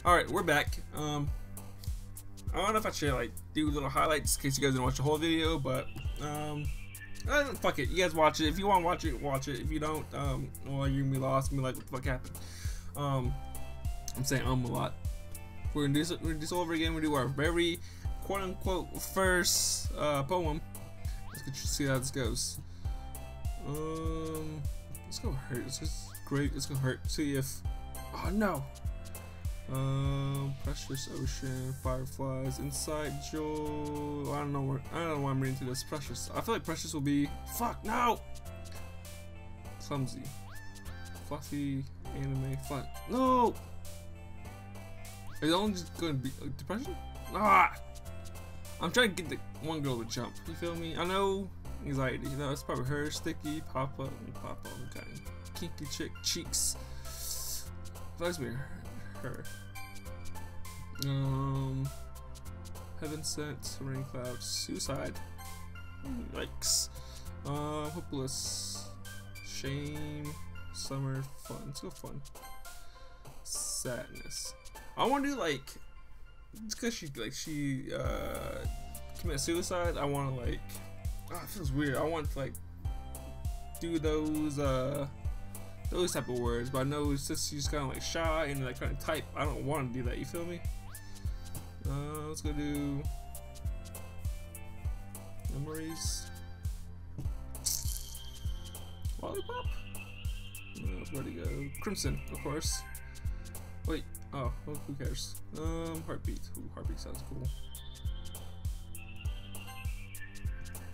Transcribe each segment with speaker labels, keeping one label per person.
Speaker 1: Alright, we're back. I don't know if I should like do little highlights in case you guys didn't watch the whole video, but fuck it. You guys watch it. If you want to watch it, watch it. If you don't, well, you're gonna be lost and be like, what the fuck happened? I'm saying a lot. We're gonna do this over again. We do our very quote unquote first poem. Let's see how this goes. Let's go hurt. It's just great. It's gonna hurt. See if. Oh no. Precious ocean, fireflies, inside Joe. I don't know why I'm reading to this. Precious. I feel like precious will be. Fuck no. Clumsy, fluffy, anime. Fuck no. It's only just gonna be depression. Ah. I'm trying to get the one girl to jump. You feel me? I know anxiety. You know, it's probably her. Sticky, pop up, okay. Kinky chick, cheeks. Flies me. Her. Heaven sent, rain clouds, suicide. Yikes. Hopeless. Shame. Summer, fun. Let's go fun. Sadness. I want to do like, it's because she commit suicide. I want to like, it feels weird. I want to like do those type of words, but I know it's just she's kind of like shy and like kind of type. I don't want to do that. You feel me? Let's go do memories. Lollipop. Where'd he go? Crimson, of course. Wait. Oh, well, who cares? Heartbeat. Ooh, heartbeat sounds cool.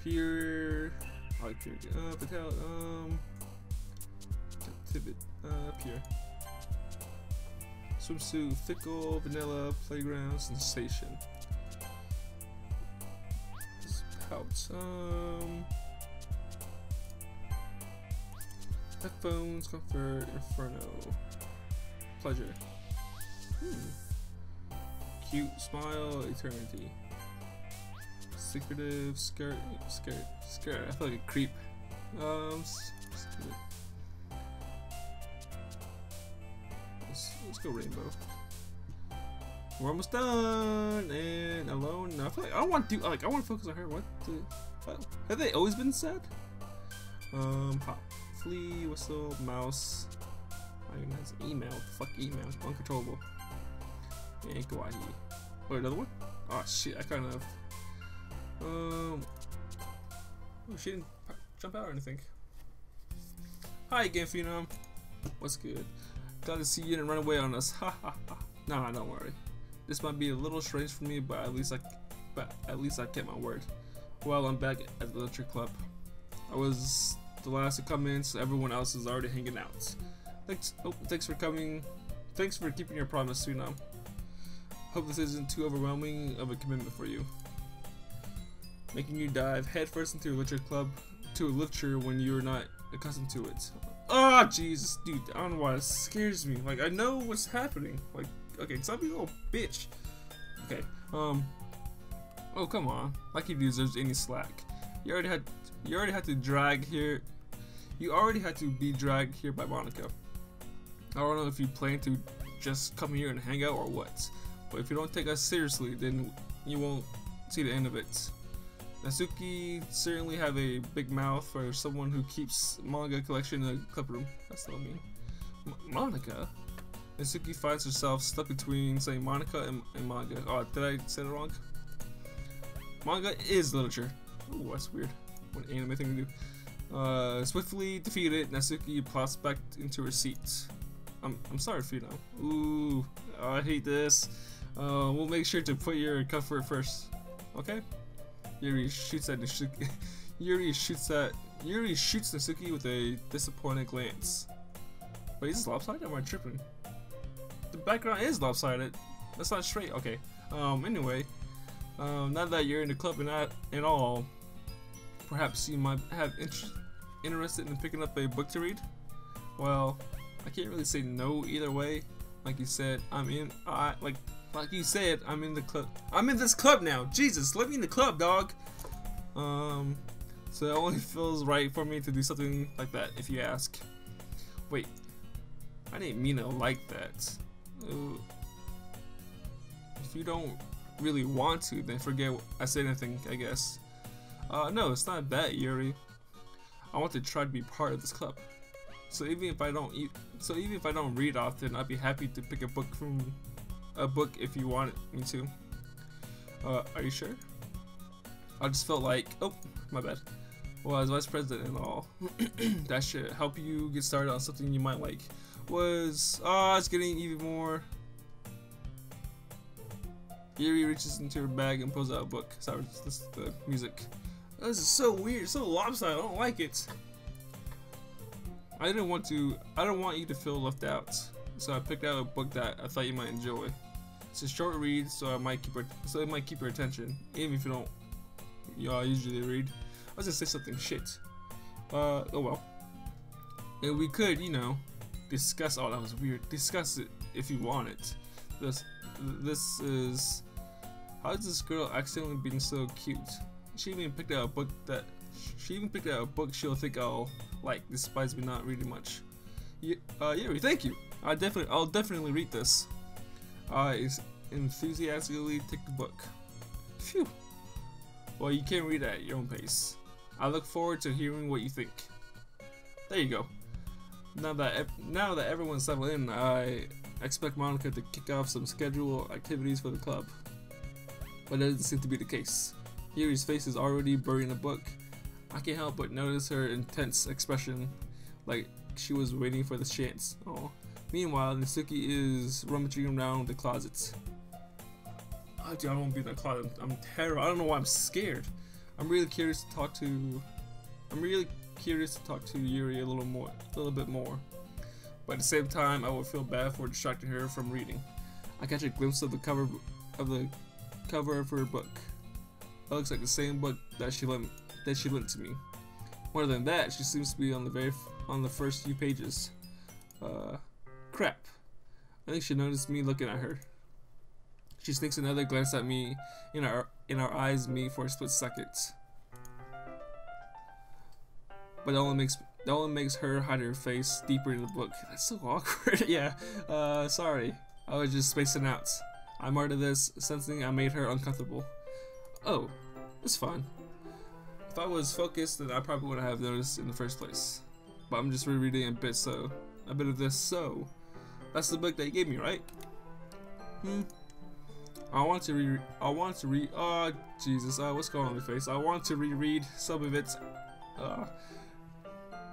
Speaker 1: Pure. I like pure. Patel. Pivot. Pure. Swimsuit. Fickle. Vanilla. Playground. Sensation. Pout. Headphones. Comfort. Inferno. Pleasure. Cute. Smile. Eternity. Secretive. Scared. I feel like a creep. Let's go rainbow. We're almost done. And alone. No, I feel like I don't want to do like I want to focus on her. What the fuck? Have they always been sad? Hop. Flea. Whistle. Mouse. That's email. Fuck email. Uncontrollable. And kawaii. Wait, another one? Oh shit! I kind of. Oh, she didn't jump out or anything. Hi, JustPhenom. What's good? Glad to see you didn't run away on us. Ha ha ha. Nah, don't worry. This might be a little strange for me, but at least I kept my word. Well, I'm back at the literature club. I was the last to come in, so everyone else is already hanging out. Thanks for coming. Thanks for keeping your promise, Phenom. Hope this isn't too overwhelming of a commitment for you. Making you dive headfirst into a literature when you're not accustomed to it. Oh Jesus, dude! I don't know why it scares me. Like I know what's happening. Like okay, stop being a little bitch. Okay. Oh come on. Like he deserves any slack. You already had to drag here. You already had to be dragged here by Monica. I don't know if you plan to just come here and hang out or what, but if you don't take us seriously, then you won't see the end of it. Natsuki certainly have a big mouth for someone who keeps manga collection in a club room. That's what I mean. Monica? Natsuki finds herself stuck between saying Monica and manga. Oh, did I say it wrong? Manga is literature. Ooh, that's weird. What an anime thing to do. Swiftly defeated, Natsuki plops back into her seat. I'm sorry, Phenom. Ooh, oh, I hate this. We'll make sure to put your comfort first. Okay? Eerie shoots at Natsuki. Eerie shoots Natsuki with a disappointed glance. Wait, is this lopsided? Or am I tripping? The background is lopsided. That's not straight. Okay. Anyway, now that you're in the club and all, perhaps you might have interested in picking up a book to read. Well, I can't really say no either way. Like you said, like you said, I'm in the club. I'm in this club now. Jesus, let me in the club, dog. So it only feels right for me to do something like that, if you ask. Wait, I didn't mean it like that. if you don't really want to, then forget I said anything, I guess. No, it's not that, Eerie. I want to try to be part of this club. So even if I don't read often, I'd be happy to pick a book if you want me to. Are you sure? I just felt like, oh, my bad. Well, as vice president and all, that should help you get started on something you might like. It's getting even more. Eerie reaches into her bag and pulls out a book. Sorry, this is the music. This is so weird, so lopsided. I don't like it. I don't want you to feel left out, so I picked out a book that I thought you might enjoy. It's a short read, so it might keep your attention, even if you don't usually read. I was gonna say something shit. Oh well. And we could, discuss. Oh, that was weird. Discuss it if you want it. This is. How is this girl accidentally being so cute? She even picked out a book she'll think I'll like, despite me not reading much. Eerie, thank you. I'll definitely read this. I enthusiastically take the book. Phew. Well, you can read it at your own pace. I look forward to hearing what you think. There you go. Now that everyone's settled in, I expect Monica to kick off some scheduled activities for the club. But that doesn't seem to be the case. Eerie's face is already buried in a book. I can't help but notice her intense expression, like she was waiting for the chance. Oh. Meanwhile, Natsuki is rummaging around the closets. Oh, dude, I don't want to be in that closet. I'm terrified. I don't know why I'm scared. I'm really curious to talk to Eerie a little bit more. But at the same time, I would feel bad for distracting her from reading. I catch a glimpse of the cover of her book. It looks like the same book that she lent to me. More than that, she seems to be on the first few pages. Crap. I think she noticed me looking at her. She sneaks another glance at me, and our eyes meet for a split second. But that only makes her hide her face deeper in the book. That's so awkward. Yeah. Sorry. I was just spacing out. I muttered this, sensing I made her uncomfortable. Oh, it's fine. If I was focused, then I probably wouldn't have noticed in the first place. But I'm just rereading a bit of this. So, that's the book that you gave me, right? I want to read. Oh, Jesus. What's going on with your face? I want to reread some of it.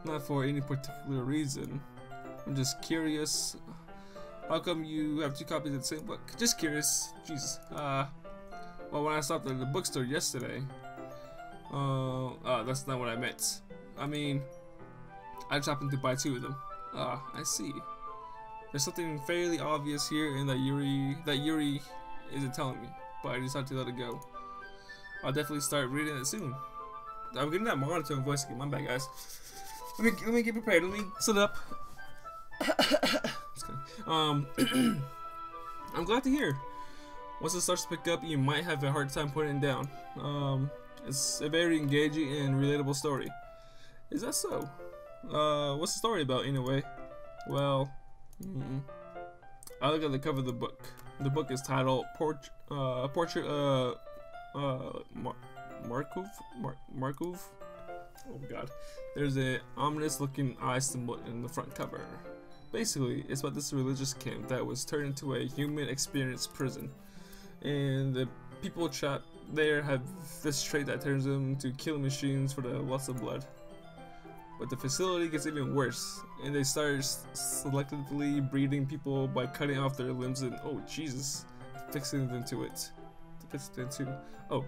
Speaker 1: Not for any particular reason. I'm just curious. How come you have 2 copies of the same book? Just curious. Jesus. Well, when I stopped at the bookstore yesterday. That's not what I meant. I mean, I just happened to buy 2 of them. I see. There's something fairly obvious here, and that Eerie isn't telling me, but I decided to let it go. I'll definitely start reading it soon. I'm getting that monotone voice again. My bad, guys. Let me get prepared. Let me sit up. Just kidding. I'm glad to hear. Once it starts to pick up, you might have a hard time putting it down. It's a very engaging and relatable story. Is that so? What's the story about anyway? Well, I look at the cover of the book. The book is titled Portrait Markov. Oh god. There's an ominous looking eye symbol in the front cover. Basically, it's about this religious camp that was turned into a human experience prison. And the people trapped there have this trait that turns them to killing machines for the loss of blood. But the facility gets even worse, and they start selectively breeding people by cutting off their limbs and, oh Jesus, fixing them to it. Oh,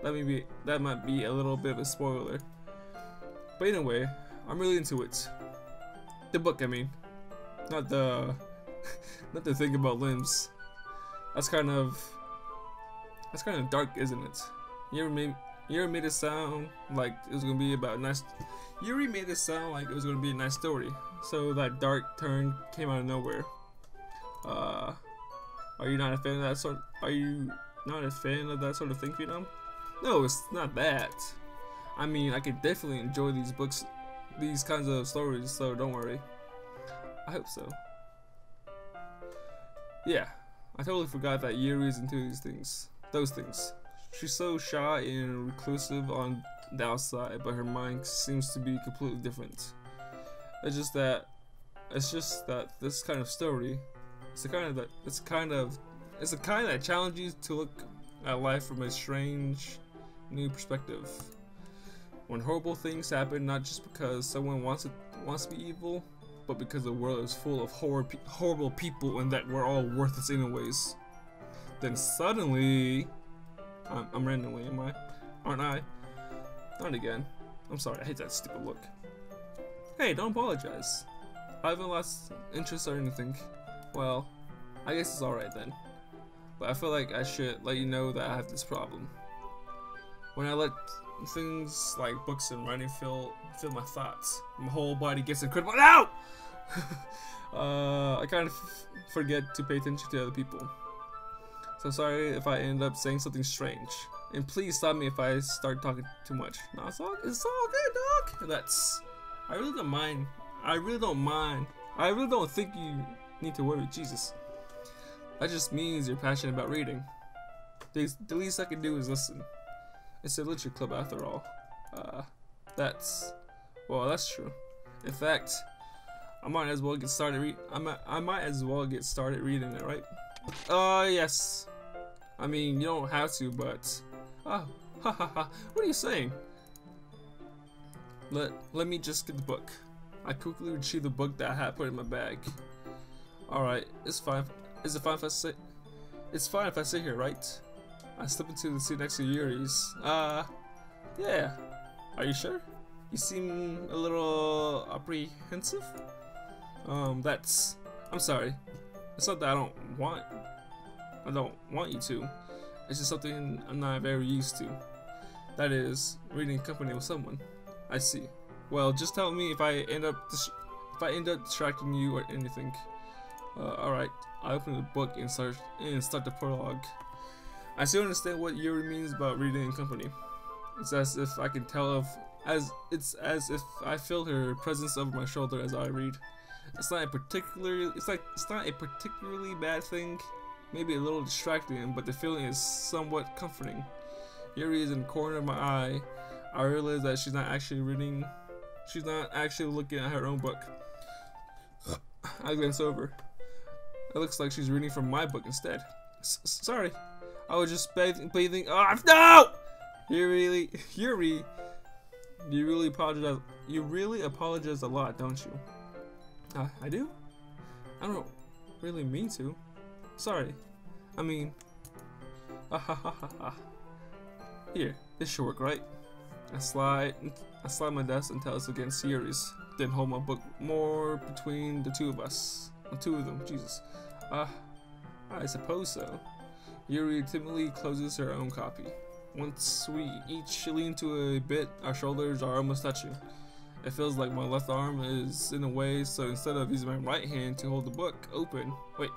Speaker 1: that might be a little bit of a spoiler. But anyway, I'm really into it. The book, I mean, not the thing about limbs. That's kind of dark, isn't it? You ever made it sound like it was gonna be about nice. You already made it sound like it was gonna be a nice story, so that dark turn came out of nowhere. Are you not a fan of that sort? Are you not a fan of that sort of thing, Phenom? No, it's not that. I mean, I could definitely enjoy these books, these kinds of stories. So don't worry. I hope so. Yeah, I totally forgot that Eerie is into those things. She's so shy and reclusive on the outside, but her mind seems to be completely different. It's just that this kind of story, it's the kind that challenges you to look at life from a strange, new perspective. When horrible things happen, not just because someone wants to be evil, but because the world is full of horrible people and that we're all worthless anyways. Then suddenly, I'm randomly, aren't I? Not again. I'm sorry, I hate that stupid look. Hey, don't apologize. I haven't lost interest or anything. Well, I guess it's alright then. But I feel like I should let you know that I have this problem. When I let things like books and writing fill my thoughts, my whole body gets incredible. Ow! I kind of forget to pay attention to other people. So sorry if I end up saying something strange. And please stop me if I start talking too much. No, it's all good, dog. I really don't mind. I really don't think you need to worry. Jesus. That just means you're passionate about reading. The least I can do is listen. It's a literature club after all. That's true. In fact, I might as well get started reading it, right? Yes. I mean, you don't have to, but what are you saying? Let me just get the book. I quickly retrieved the book that I had put in my bag. Alright, it's fine. Is it fine if I sit? It's fine if I sit here, right? I slip into the seat next to Yuri's. Yeah. Are you sure? You seem a little apprehensive. I'm sorry. It's not that I don't want you to. It's just something I'm not very used to. That is, reading in company with someone. I see. Well, just tell me if I end up distracting you or anything. Alright. I open the book and start the prologue. I still understand what Yuri means about reading in company. It's as if I can tell it's as if I feel her presence over my shoulder as I read. It's not a particularly bad thing. Maybe a little distracting, but the feeling is somewhat comforting. Yuri is in the corner of my eye. I realize that she's not actually reading. She's not actually looking at her own book. I glance over. It looks like she's reading from my book instead. Sorry, I was just bathing. Oh no! You really apologize. You really apologize a lot, don't you? I do? I don't really mean to. Sorry. I mean, here, this should work, right? I slide my desk until it's against Yuri's, then hold my book more between the two of them. Jesus. I suppose so. Eerie timidly closes her own copy. Once we each lean to a bit, our shoulders are almost touching. It feels like my left arm is in the way, so instead of using my right hand to hold the book open, wait,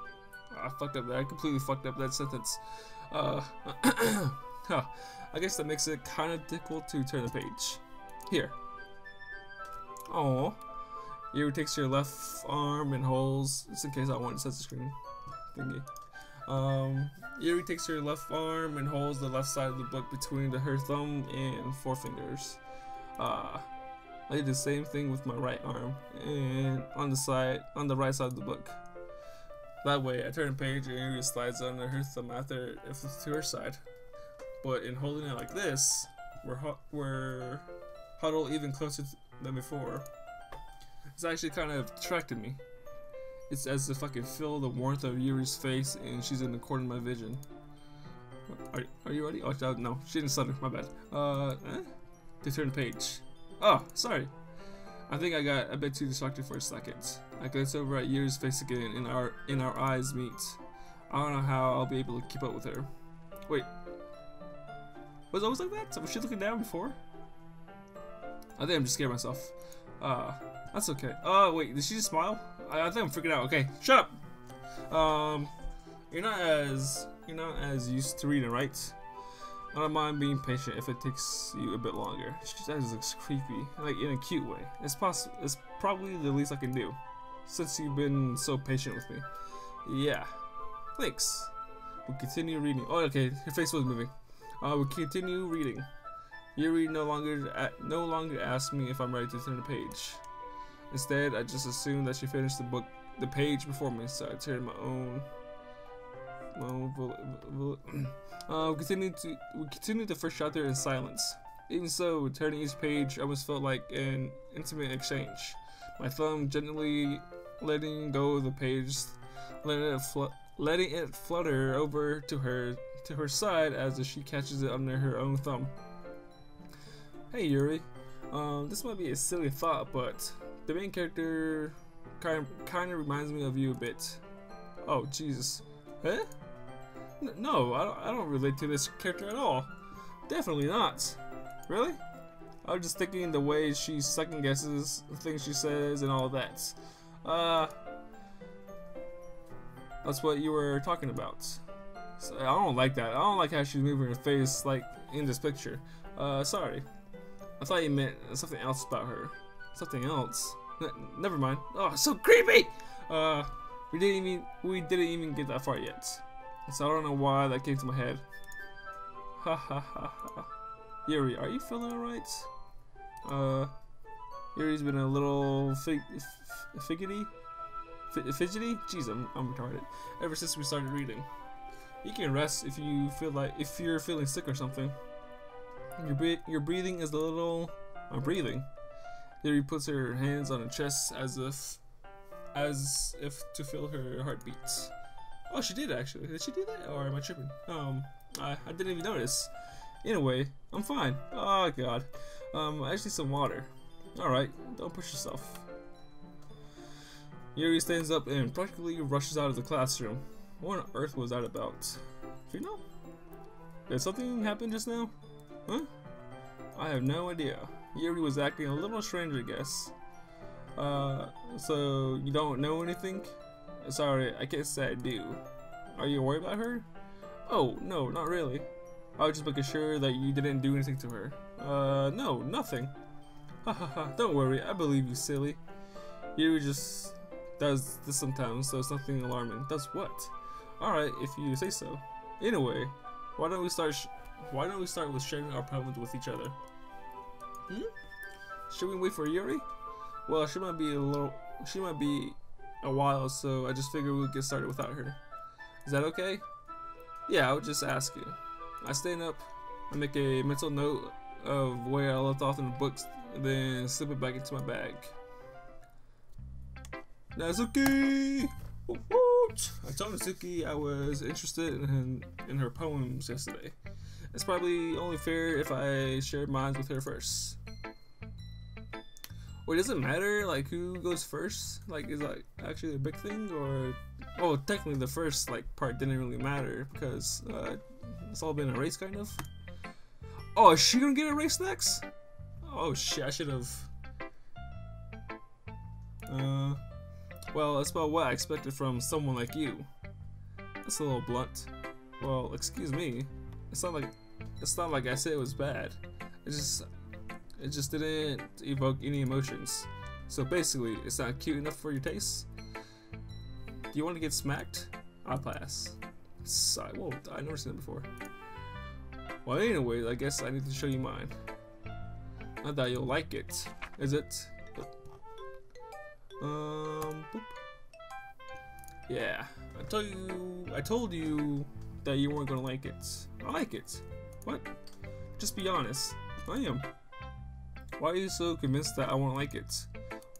Speaker 1: I fucked up that. I completely fucked up that sentence. I guess that makes it kind of difficult to turn the page. Here. Aww. Eerie takes your left arm and holds, just in case I want to set the screen thingy. Eerie takes her left arm and holds the left side of the book between her thumb and forefingers. I did the same thing with my right arm and on the right side of the book. That way, I turn the page and Eerie slides under her thumb after it flips to her side. But in holding it like this, we're huddled even closer than before. It's actually kind of attracted me. It's as if I can feel the warmth of Yuri's face and she's in the corner of my vision. Are you ready? Oh, no, she didn't stutter, my bad. To turn the page. Oh, sorry. I think I got a bit too distracted for a second. I glance over at Yuri's face again and our eyes meet. I don't know how I'll be able to keep up with her. Wait. Was it always like that? Was she looking down before? I think I'm just scared myself. That's okay. Oh, wait, did she just smile? I think I'm freaking out. Okay, shut up. You're not as used to reading, right? I don't mind being patient if it takes you a bit longer. That just looks creepy, like in a cute way. It's probably the least I can do, since you've been so patient with me. Yeah. Thanks. We'll continue reading. Oh, okay. Her face was moving. We'll continue reading. Eerie no longer asks me if I'm ready to turn the page. Instead, I just assume that she finished the page before me, so I turned my own. We continued the first chapter in silence. Even so, turning each page almost felt like an intimate exchange. My thumb gently letting go of the page, letting it flutter over to her side as if she catches it under her own thumb. Hey Yuri, this might be a silly thought, but the main character kind of reminds me of you a bit. Oh Jesus, huh? No, I don't relate to this character at all. Definitely not. Really? I was just thinking the way she second guesses the things she says and all that. That's what you were talking about. So, I don't like that. I don't like how she's moving her face like in this picture. Sorry. I thought you meant something else about her. Something else? Never mind. Oh, so creepy! We didn't even get that far yet. So I don't know why that came to my head. Ha ha ha ha. Eerie, are you feeling alright? Eerie's been a little fidgety? Jeez, I'm retarded. Ever since we started reading. You can rest if you're feeling sick or something. Your breathing is a little. I'm breathing. Eerie puts her hands on her chest as if to feel her heartbeats. Oh, she did actually. Did she do that, or am I tripping? I didn't even notice. Anyway, I'm fine. Oh god. I just need some water. Alright, don't push yourself. Eerie stands up and practically rushes out of the classroom. What on earth was that about? Pheno? Did something happen just now? Huh? I have no idea. Eerie was acting a little strange, I guess. So you don't know anything? Sorry, I can't say I do. Are you worried about her? Oh, no, not really. I was just making sure that you didn't do anything to her. No, nothing. Ha ha ha, don't worry, I believe you, silly. Eerie just does this sometimes, so it's nothing alarming. Does what? Alright, if you say so. Anyway, why don't we start with sharing our problems with each other? Should we wait for Eerie? Well, she might be a while, so I just figured we'd get started without her. Is that okay? Yeah, I would just ask you. I stand up, I make a mental note of where I left off in the books, and then slip it back into my bag. Nazuki! I told Nazuki I was interested in her poems yesterday. It's probably only fair if I shared mine with her first. Wait, does it matter like who goes first? Like, is that actually a big thing, or? Oh, technically the first like part didn't really matter because it's all been a race kind of. Oh, is she gonna get a race next? Oh shit, I should have. Well, that's about what I expected from someone like you. That's a little blunt. Well, excuse me. It's not like I said it was bad. It just didn't evoke any emotions. So basically, it's not cute enough for your taste. Do you want to get smacked? I'll pass. Whoa, I've never seen it before. Well, anyways, I guess I need to show you mine. I thought you'll like it. Is it? Boop. Yeah, I told you that you weren't gonna like it. I like it. What? Just be honest. I am. Why are you so convinced that I won't like it?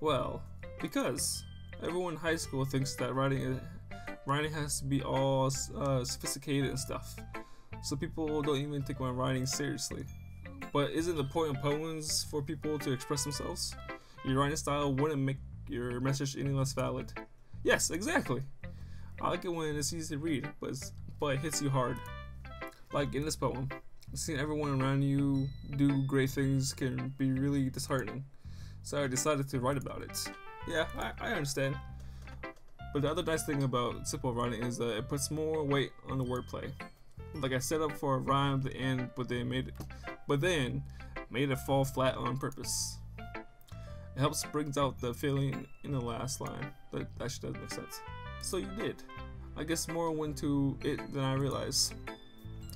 Speaker 1: Well, because everyone in high school thinks that writing has to be all sophisticated and stuff. So people don't even take my writing seriously. But isn't the point of poems for people to express themselves? Your writing style wouldn't make your message any less valid. Yes, exactly. I like it when it's easy to read, but it hits you hard. Like in this poem, seeing everyone around you do great things can be really disheartening. So I decided to write about it. Yeah, I understand. But the other nice thing about simple writing is that it puts more weight on the wordplay. Like I set up for a rhyme at the end, but then made it fall flat on purpose. It helps brings out the feeling in the last line. That actually does make sense. So you did. I guess more went to it than I realized.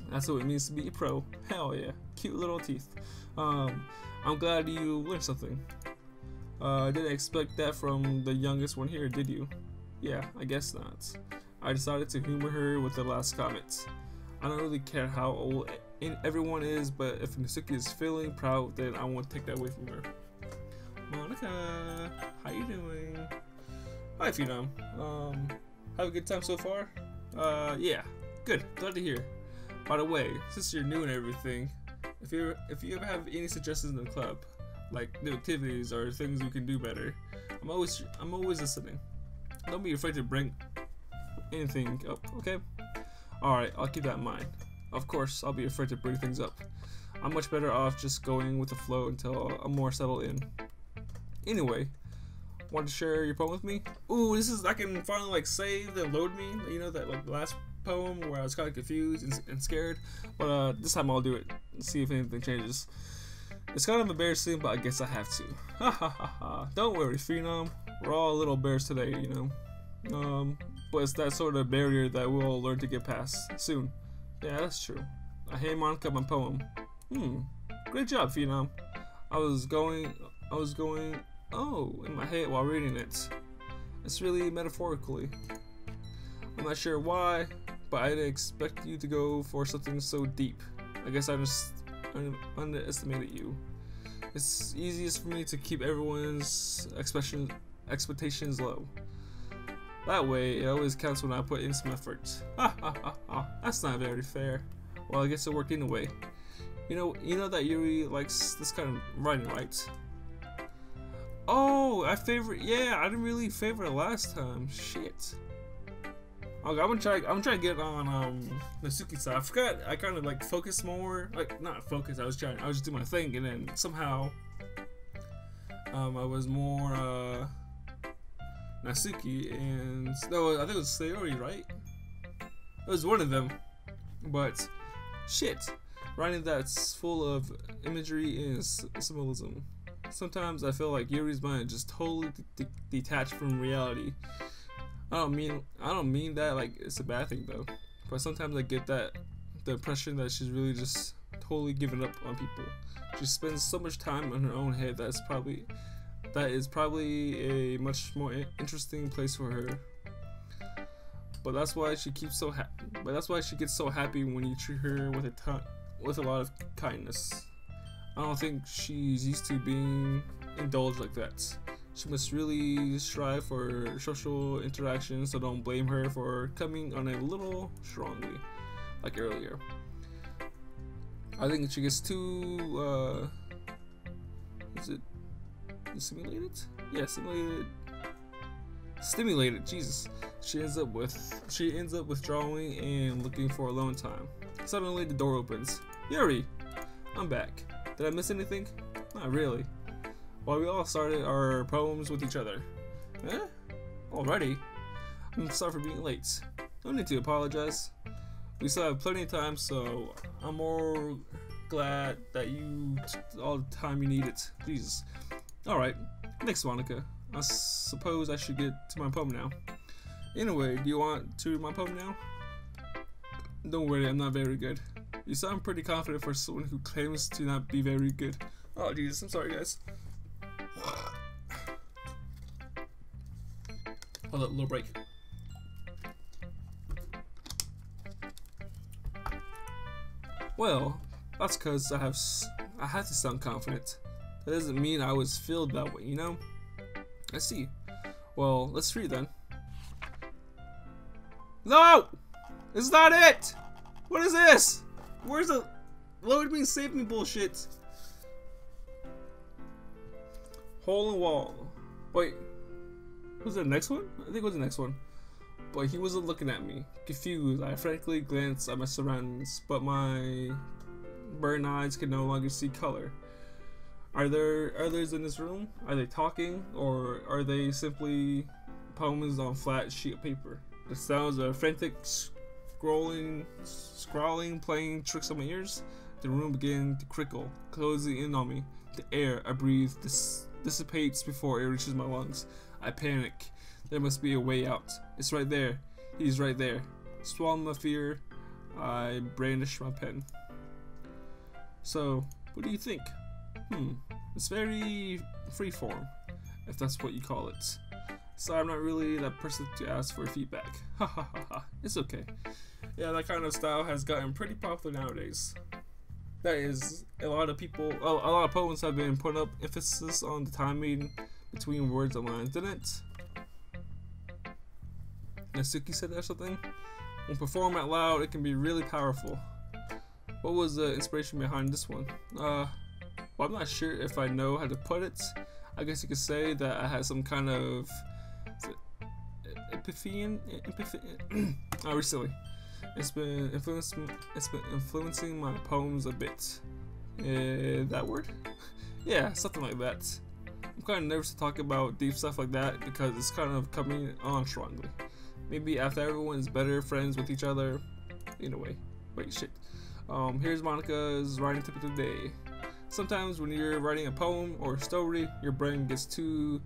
Speaker 1: That's what it means to be a pro. Hell yeah. Cute little teeth. I'm glad you learned something. Didn't expect that from the youngest one here, did you? Yeah, I guess not. I decided to humor her with the last comment. I don't really care how old everyone is, but if Natsuki is feeling proud, then I won't take that away from her. Monica, how you doing? Hi, Phenom. Have a good time so far? Yeah, good. Glad to hear. By the way, since you're new and everything, if you ever have any suggestions in the club, like new activities or things we can do better, I'm always listening. Don't be afraid to bring anything up, okay? Alright, I'll keep that in mind. Of course, I'll be afraid to bring things up. I'm much better off just going with the flow until I'm more settled in. Anyway, want to share your poem with me? Ooh, I can finally like save and load me. You know that like last poem where I was kind of confused and scared. But this time I'll do it and see if anything changes. It's kind of embarrassing, but I guess I have to. Ha ha ha ha. Don't worry, Phenom. We're all a little embarrassed today, you know. But it's that sort of barrier that we'll all learn to get past soon. Yeah, that's true. Hey Monica, my poem. Great job, Phenom. I was going in my head while reading it. It's really metaphorically. I'm not sure why, but I didn't expect you to go for something so deep. I guess I just underestimated you. It's easiest for me to keep everyone's expectations low. That way, it always counts when I put in some effort. Ha ha ha ha. That's not very fair. Well, I guess it worked anyway. You know that Eerie likes this kind of writing, right? Oh, I didn't really favor it last time. Shit. Okay, I'm gonna try to get on Natsuki side. I forgot I kind of like focused more. Like not focus. I was just doing my thing, and then somehow I was more Natsuki, and no, I think it was Sayori, right? It was one of them. But shit, writing that's full of imagery and symbolism. Sometimes I feel like Yuri's mind just totally detached from reality. I don't mean that like it's a bad thing though, but sometimes I get the impression that she's really just totally giving up on people. She spends so much time in her own head that is probably a much more interesting place for her. But that's why she gets so happy when you treat her with a lot of kindness. I don't think she's used to being indulged like that. She must really strive for social interaction, so don't blame her for coming on a little strongly, like earlier. I think she gets too, is it stimulated? Yeah, stimulated, Jesus. She ends up withdrawing and looking for alone time. Suddenly the door opens. Yuri! I'm back. Did I miss anything? Not really. Well, we all started our poems with each other. Eh? Already? I'm sorry for being late. No need to apologize. We still have plenty of time, so I'm more glad that you took all the time you needed. Jesus. Alright. Thanks, Monica. I suppose I should get to my poem now. Anyway, do you want to read my poem now? Don't worry, I'm not very good. You sound pretty confident for someone who claims to not be very good. Oh, Jesus, I'm sorry, guys. Hold up, a little break. Well, that's because I had to sound confident. That doesn't mean I was filled that way, you know? I see. Well, let's read then. No! It's not it! What is this? Where's the load me, save me bullshit? Hole in wall. Wait. Was it the next one? I think it was the next one. But he wasn't looking at me. Confused, I frantically glanced at my surroundings, but my burned eyes could no longer see color. Are there others in this room? Are they talking? Or are they simply poems on flat sheet of paper? The sounds of frantic scrawling, playing tricks on my ears. The room began to crinkle, closing in on me. The air I breathe dissipates before it reaches my lungs. I panic. There must be a way out. It's right there. He's right there. Swallowing my fear, I brandish my pen. So, what do you think? It's very freeform, if that's what you call it. So I'm not really that person to ask for feedback. Ha ha ha ha. It's okay. Yeah, that kind of style has gotten pretty popular nowadays. That is, a lot of people, a lot of poems have been putting up emphasis on the timing between words and lines, didn't it? Natsuki said that or something? When performed out loud, it can be really powerful. What was the inspiration behind this one? Well, I'm not sure if I know how to put it. I guess you could say that I had some kind of epiphany recently. It's been influencing my poems a bit. That word? Yeah, something like that. I'm kind of nervous to talk about deep stuff like that because it's kind of coming on strongly. Maybe after everyone is better friends with each other. In a way. Wait, shit. Here's Monica's writing tip of the day. Sometimes when you're writing a poem or a story, your brain gets too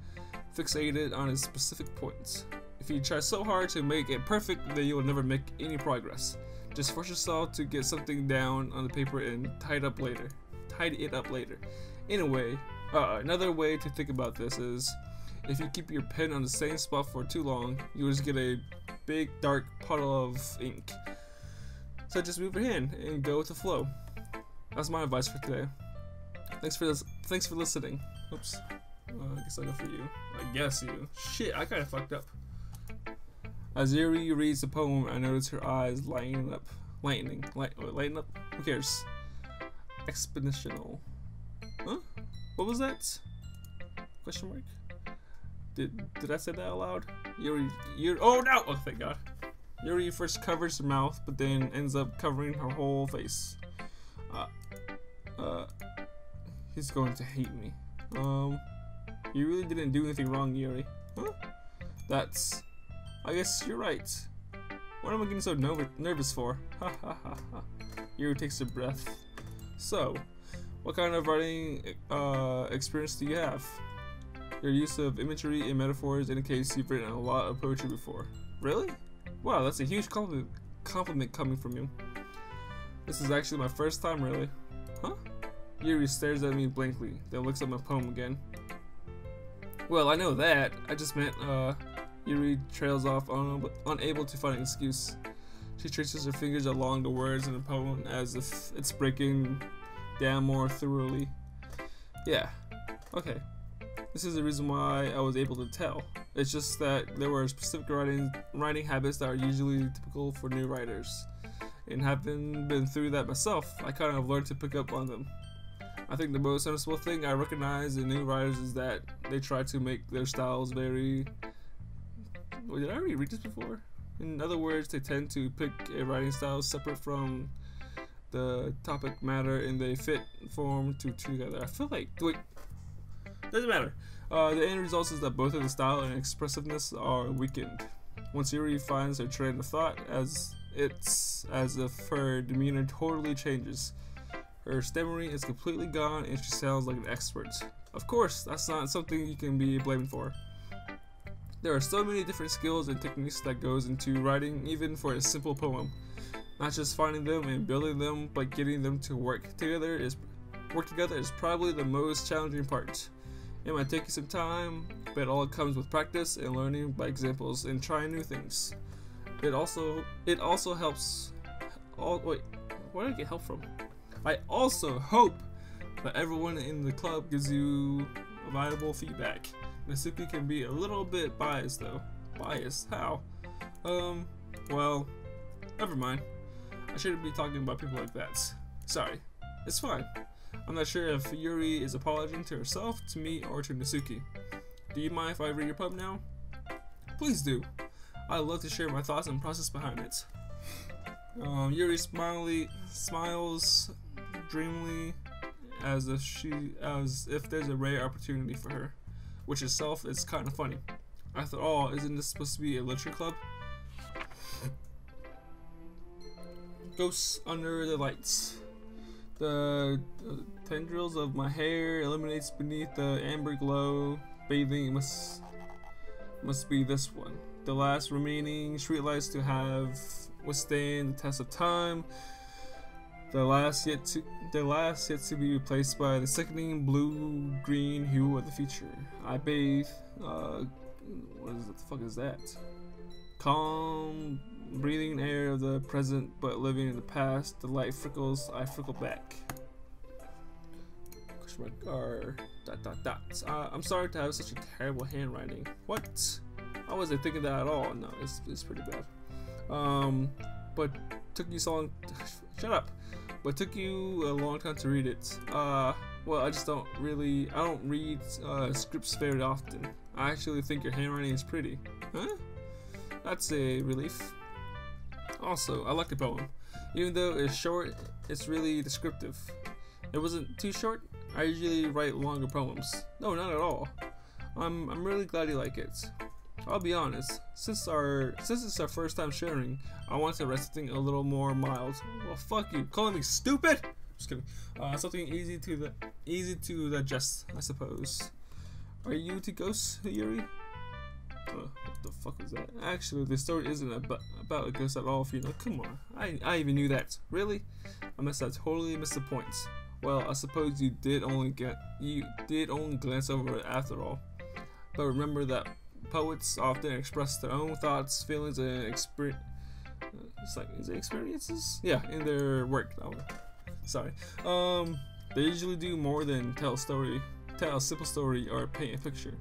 Speaker 1: fixated on its specific points. If you try so hard to make it perfect, then you will never make any progress. Just force yourself to get something down on the paper and tidy it up later. Anyway, another way to think about this is, if you keep your pen on the same spot for too long, you'll just get a big dark puddle of ink. So just move your hand and go with the flow. That's my advice for today. Thanks for listening. Oops. I guess I'll go for you. I guess you. Shit, I kinda fucked up. As Eerie reads the poem, I notice her eyes lighting up. Lighting up? Who cares? Exponential. Huh? What was that? Question mark? Did I say that out loud? Eerie, oh no! Oh, thank God. Eerie first covers her mouth, but then ends up covering her whole face. He's going to hate me. You really didn't do anything wrong, Eerie. Huh? I guess you're right. What am I getting so nervous for? Ha ha ha ha. Eerie takes a breath. So, what kind of writing experience do you have? Your use of imagery and metaphors indicates you've written a lot of poetry before. Really? Wow, that's a huge compliment coming from you. This is actually my first time, really. Huh? Eerie stares at me blankly, then looks at my poem again. Well, I know that. I just meant, Eerie trails off, unable to find an excuse. She traces her fingers along the words in the poem as if it's breaking down more thoroughly. Yeah, okay. This is the reason why I was able to tell. It's just that there were specific writing habits that are usually typical for new writers. And having been through that myself, I kind of learned to pick up on them. I think the most noticeable thing I recognize in new writers is that they try to make their styles very... Wait, did I already read this before? In other words, they tend to pick a writing style separate from the topic matter and they fit form together. I feel like... Wait. Doesn't matter. The end result is that both of the style and expressiveness are weakened. Once Eerie finds her train of thought, it's as if her demeanor totally changes. Her stammering is completely gone and she sounds like an expert. Of course, that's not something you can be blamed for. There are so many different skills and techniques that goes into writing, even for a simple poem. Not just finding them and building them, but getting them to work together is probably the most challenging part. It might take you some time, but it all comes with practice and learning by examples and trying new things. It also helps. Wait, where did I get help from? I also hope that everyone in the club gives you valuable feedback. Natsuki can be a little bit biased though. Biased? How? Well, never mind. I shouldn't be talking about people like that. Sorry. It's fine. I'm not sure if Yuri is apologizing to herself, to me, or to Natsuki. Do you mind if I read your poem now? Please do. I'd love to share my thoughts and process behind it. Yuri smiles dreamily as if there's a rare opportunity for her, which itself is kind of funny. After all, isn't this supposed to be a literature club? Ghosts under the lights. The tendrils of my hair illuminates beneath the amber glow. Bathing must be this one. the last remaining streetlights to have withstand the test of time. The last yet to be replaced by the sickening blue-green hue of the future. I bathe. What the fuck is that? Calm, breathing air of the present, but living in the past. The light frickles. I frickle back. I'm sorry to have such a terrible handwriting. What? I wasn't thinking that at all. No, it's pretty bad. But took you so long. Shut up. But took you a long time to read it. Well, I don't read scripts very often. I actually think your handwriting is pretty. Huh? That's a relief. Also, I like the poem. Even though it's short, it's really descriptive. It wasn't too short. I usually write longer poems. No, not at all. I'm really glad you like it. I'll be honest, since it's our first time sharing, I want to write something a little more mild. Well, fuck you, calling me stupid? Just kidding. Something easy to digest, I suppose. Are you to ghosts, Eerie? What the fuck is that? Actually, the story isn't about a ghost at all. If you know, come on. I even knew that. Really? I totally missed the point. Well, I suppose you did only glance over it after all. But remember that poets often express their own thoughts, feelings, and experiences? Yeah, in their work. Oh, sorry. They usually do more than tell a simple story, or paint a picture.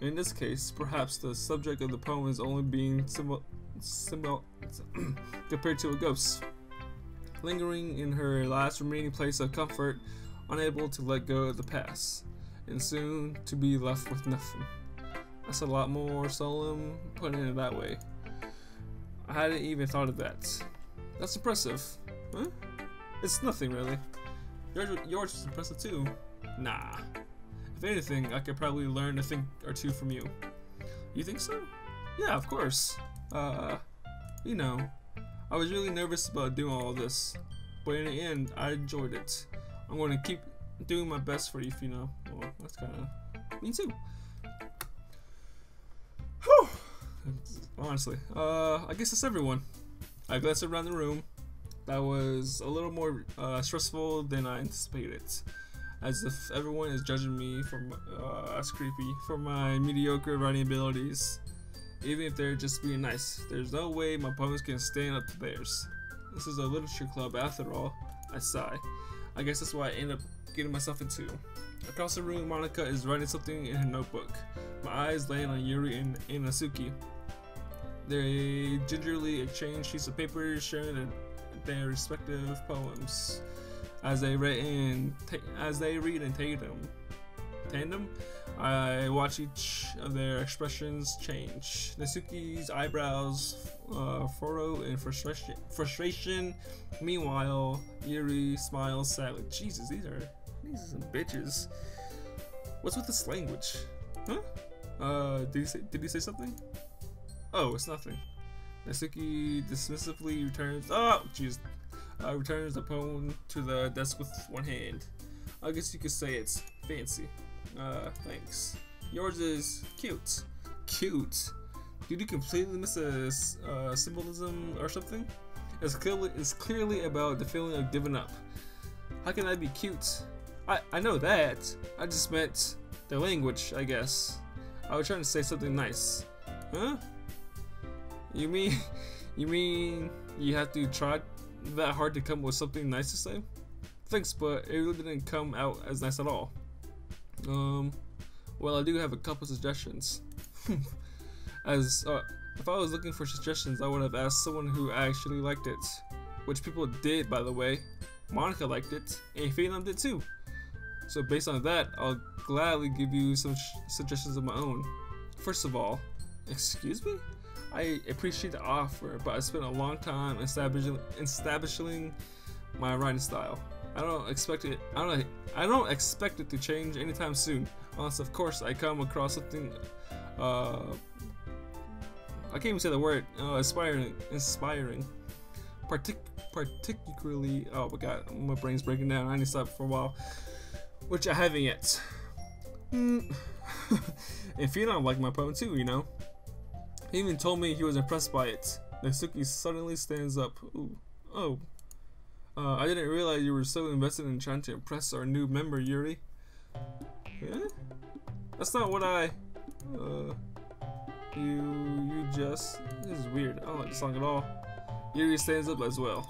Speaker 1: In this case, perhaps the subject of the poem is only being compared to a ghost, lingering in her last remaining place of comfort, unable to let go of the past, and soon to be left with nothing. That's a lot more solemn, putting it that way. I hadn't even thought of that. That's impressive. Huh? It's nothing really. Yours is impressive too. Nah. If anything, I could probably learn a thing or two from you. You think so? Yeah, of course. You know, I was really nervous about doing all this, but in the end, I enjoyed it. I'm going to keep doing my best for you, if you know. Well, that's kind of me too. Whew. Honestly, I guess that's everyone. I glanced around the room. That was a little more stressful than I anticipated. As if everyone is judging me for that's creepy, for my mediocre writing abilities. Even if they're just being nice, there's no way my poems can stand up to theirs. This is a literature club after all. I sigh. I guess that's why I end up getting myself into. Across the room, Monica is writing something in her notebook. My eyes land on Yuri and Asuki. They gingerly exchange sheets of paper, sharing their respective poems. As they read in tandem, I watch each of their expressions change. Nasuki's eyebrows furrow in frustration. Meanwhile, Eerie smiles sadly. Jesus, these are some bitches. What's with this language? Huh? Did he say something? Oh, it's nothing. Nasuki dismissively returns. Oh, jeez. Returns the poem to the desk with one hand. I guess you could say it's fancy. Thanks. Yours is cute. Cute? Did you completely miss a symbolism or something? It's clearly about the feeling of giving up. How can I be cute? I know that. I just meant the language, I guess. I was trying to say something nice. Huh? You mean you have to try that hard to come up with something nice to say? Thanks, but it really didn't come out as nice at all. Well, I do have a couple suggestions. If I was looking for suggestions, I would have asked someone who actually liked it, which people did, by the way. Monica liked it, and JustPhenom did too. So based on that, I'll gladly give you some suggestions of my own. First of all, excuse me? I appreciate the offer, but I spent a long time establishing my writing style. I don't expect it to change anytime soon, unless of course I come across something I can't even say the word inspiring. Particularly, oh my god, my brain's breaking down. I need to stop for a while, which I haven't yet. And JustPhenom like my poem too, you know. He even told me he was impressed by it. Natsuki suddenly stands up. Ooh. Oh. I didn't realize you were so invested in trying to impress our new member, Yuri. Yeah? That's not what I... You just... This is weird. I don't like the song at all. Eerie stands up as well.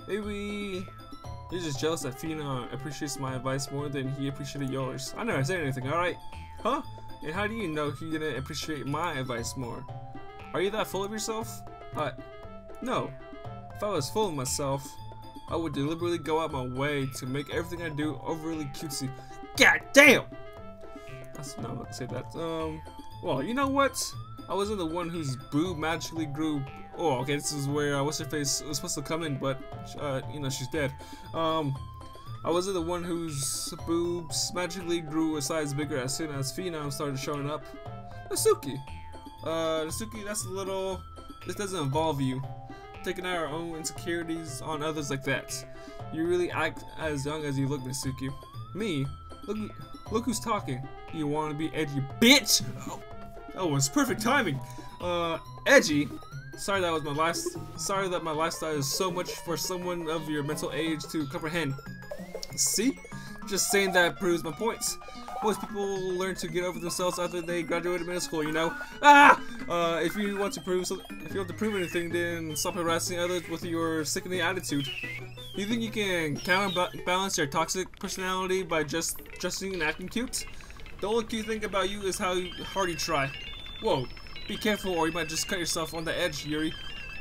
Speaker 1: Maybe... You're just jealous that Phenom appreciates my advice more than he appreciated yours. I never said anything, alright? Huh? And how do you know he didn't appreciate my advice more? Are you that full of yourself? No. If I was full of myself, I would deliberately go out my way to make everything I do overly cutesy. God damn! No, I'm not gonna say that. Well, you know what? I wasn't the one whose boob magically grew. Oh, okay, this is where what's her face was supposed to come in, but you know, she's dead. I wasn't the one whose boobs magically grew a size bigger as soon as Phenom started showing up. Natsuki. Natsuki, that's a little. This doesn't involve you. Taking out our own insecurities on others like that. You really act as young as you look, Natsuki. Me? Look who's talking. You want to be edgy, bitch? Oh, that was perfect timing. Edgy? Sorry that my lifestyle is so much for someone of your mental age to comprehend. See? Just saying that proves my points. Most people learn to get over themselves after they graduated middle school, you know? If you want to prove anything, then stop harassing others with your sickening attitude. You think you can counterbalance your toxic personality by just dressing and acting cute? The only cute thing about you is how hard you try. Whoa, be careful or you might just cut yourself on the edge, Yuri.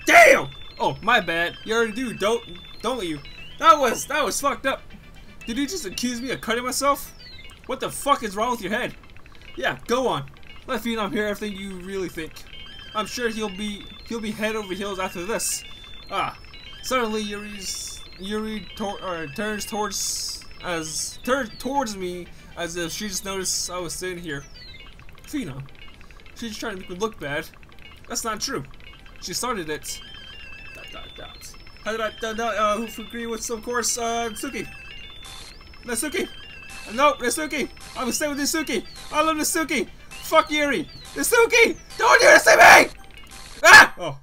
Speaker 1: Damn! Oh, my bad. You already do, don't you? That was fucked up. Did you just accuse me of cutting myself? What the fuck is wrong with your head? Yeah, go on. Let Phenom hear everything you really think. I'm sure he'll be head over heels after this. Suddenly Yuri turns towards me as if she just noticed I was sitting here. Phenom, she's trying to make me look bad. That's not true. She started it. How did I? Who agree with? Of course, Natsuki. Natsuki. No, Natsuki! I'm gonna stay with Natsuki! I love Natsuki! Fuck Eerie! Natsuki! Don't you see me! Ah! Oh,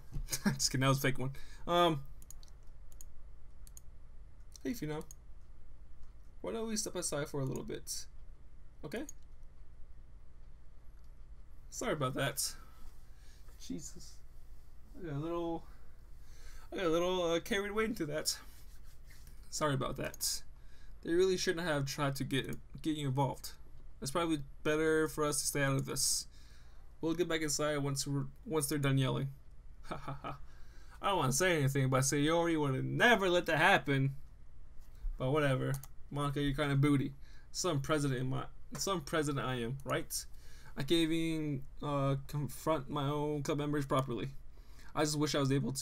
Speaker 1: just kidding, that was a fake one. Hey, Phenom. Why don't we step aside for a little bit? Okay? Sorry about that. Jesus. I got a little carried away into that. Sorry about that. They really shouldn't have tried to get you involved. It's probably better for us to stay out of this. We'll get back inside once they're done yelling. Ha ha ha. I don't want to say anything, but Sayori would have never let that happen. But whatever. Monica, you're kind of booty. Some president I am, right? I can't even confront my own club members properly. I just wish I was able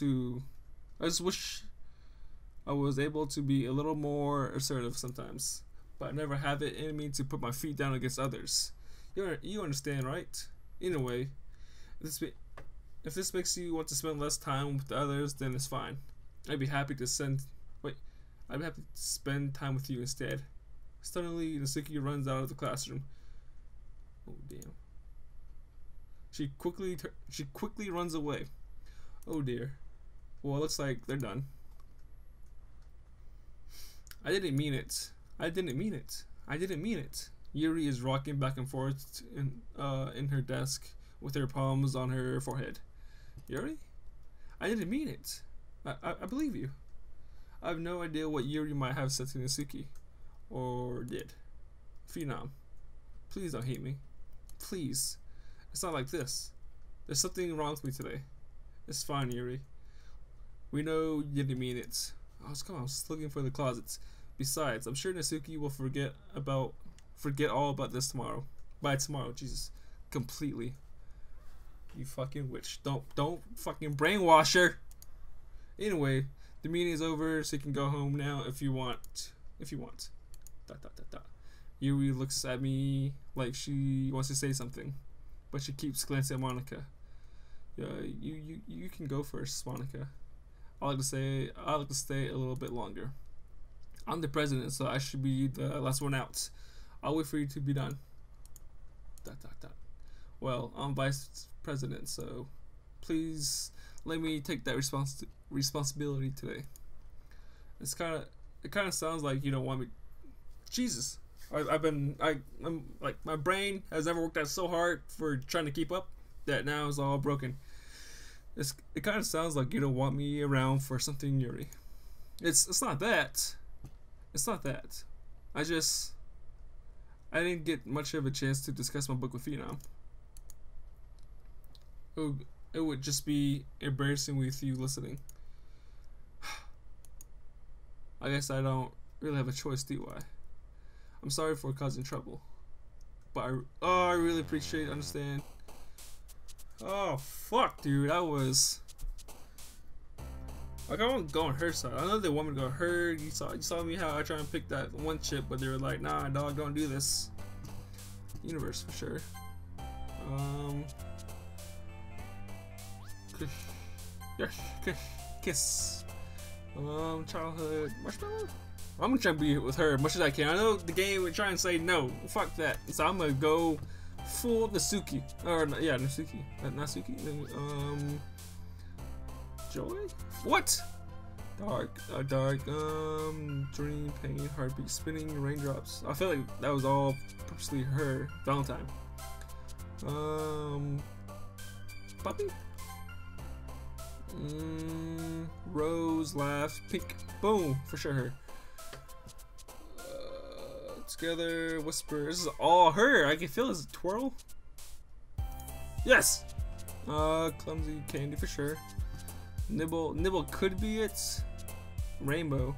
Speaker 1: to be a little more assertive sometimes, but I never have it in me to put my feet down against others. You understand, right? Anyway, if this makes you want to spend less time with the others, then it's fine. I'd be happy to spend time with you instead. Suddenly, Natsuki runs out of the classroom. Oh damn! She quickly runs away. Oh dear. Well, it looks like they're done. I didn't mean it. I didn't mean it. Yuri is rocking back and forth in her desk with her palms on her forehead. Yuri? I didn't mean it. I believe you. I have no idea what Yuri might have said to Natsuki. Or did. Phenom. Please don't hate me. Please. It's not like this. There's something wrong with me today. It's fine, Yuri. We know you didn't mean it. I was looking for the closets. Besides, I'm sure Natsuki will forget all about this tomorrow. By tomorrow, Jesus. Completely. You fucking witch. Don't fucking brainwash her. Anyway, the meeting is over, so you can go home now if you want. Yuri looks at me like she wants to say something, but she keeps glancing at Monica. Yeah, you can go first, Monica. I like to stay a little bit longer. I'm the president, so I should be the last one out. I'll wait for you to be done. Well, I'm vice president, so please let me take that responsibility today. It kind of sounds like you don't want me. Jesus, I'm like, my brain has never worked out so hard for trying to keep up that now it's all broken. It kind of sounds like you don't want me around for something, Yuri. It's not that. It's not that. I didn't get much of a chance to discuss my book with Phenom. It would just be embarrassing with you listening. I guess I don't really have a choice, do I? I'm sorry for causing trouble, but I really appreciate it. Understand? Oh fuck, dude, I was like, I won't go on her side. I know they want me to go on her. You saw me how I try and pick that one chip, but they were like, nah, dog, don't do this. Universe for sure. Kiss. Childhood marshmallow. I'm gonna try to be with her as much as I can. I know the game would try and say no, fuck that. So I'm gonna go full Nasuki. Or yeah, Nasuki. Nasuki. Joy. What? Dark. Dream, pain, heartbeat, spinning, raindrops. I feel like that was all purposely her. Valentine. Puppy. Rose, laugh, pink, boom, for sure her. Together, whisper. This is all her. I can feel this twirl. Yes. Clumsy, candy for sure. Nibble could be it. Rainbow.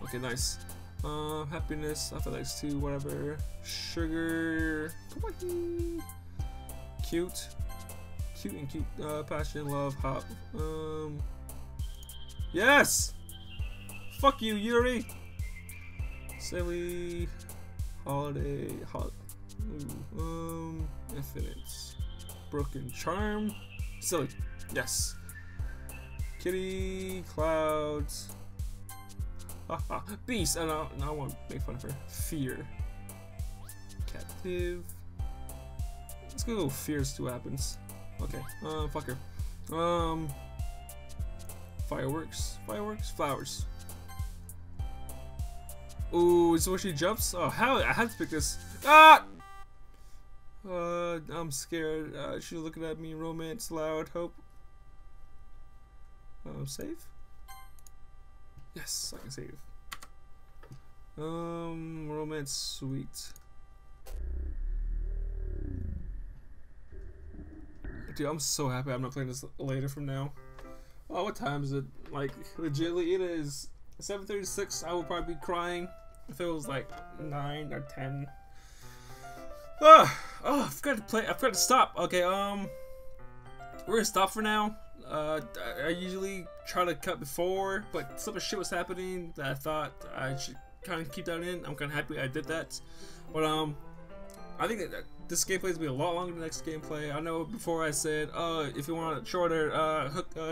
Speaker 1: Okay, nice. Happiness. I feel like it's two. Whatever. Sugar. Cute. Cute and cute. Passion, love, hop. Yes. Fuck you, Yuri. Silly. Holiday. Infinite. Broken charm. Silly. Yes. Kitty. Clouds. Haha. Beast. And I want to make fun of her. Fear. Captive. Let's go fear, see what happens. Okay. Fuck her. Fireworks. Flowers. Ooh, is this where she jumps? Oh, how? I have to pick this. Ah! I'm scared. She's looking at me. Romance, loud, hope. Save? Yes, I can save. Romance, sweet. Dude, I'm so happy I'm not playing this later from now. Oh, what time is it? Like, legitimately, it is 7:36. I will probably be crying if it was like 9 or 10. Oh, I forgot to play. I forgot to stop. Okay, we're gonna stop for now. I usually try to cut before, but some shit was happening that I thought I should kind of keep that in. I'm kind of happy I did that. But I think that this gameplay is gonna be a lot longer than the next gameplay. I know before I said, if you want it shorter,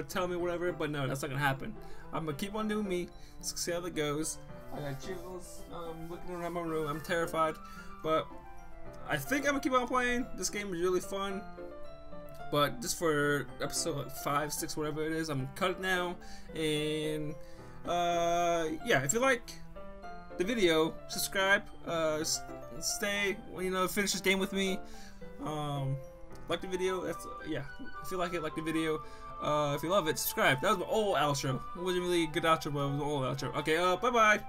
Speaker 1: tell me whatever, but no, that's not gonna happen. I'm gonna keep on doing me. Let's see how that goes. I got chills. Looking around my room. I'm terrified, but I think I'm gonna keep on playing. This game is really fun. But just for episode 5, 6, whatever it is, I'm gonna cut it now. And yeah, if you like the video, subscribe. Stay, finish this game with me. Like the video. Yeah. If you like it, like the video. If you love it, subscribe. That was my old outro. It wasn't really a good outro, but it was an old outro. Okay. Bye bye.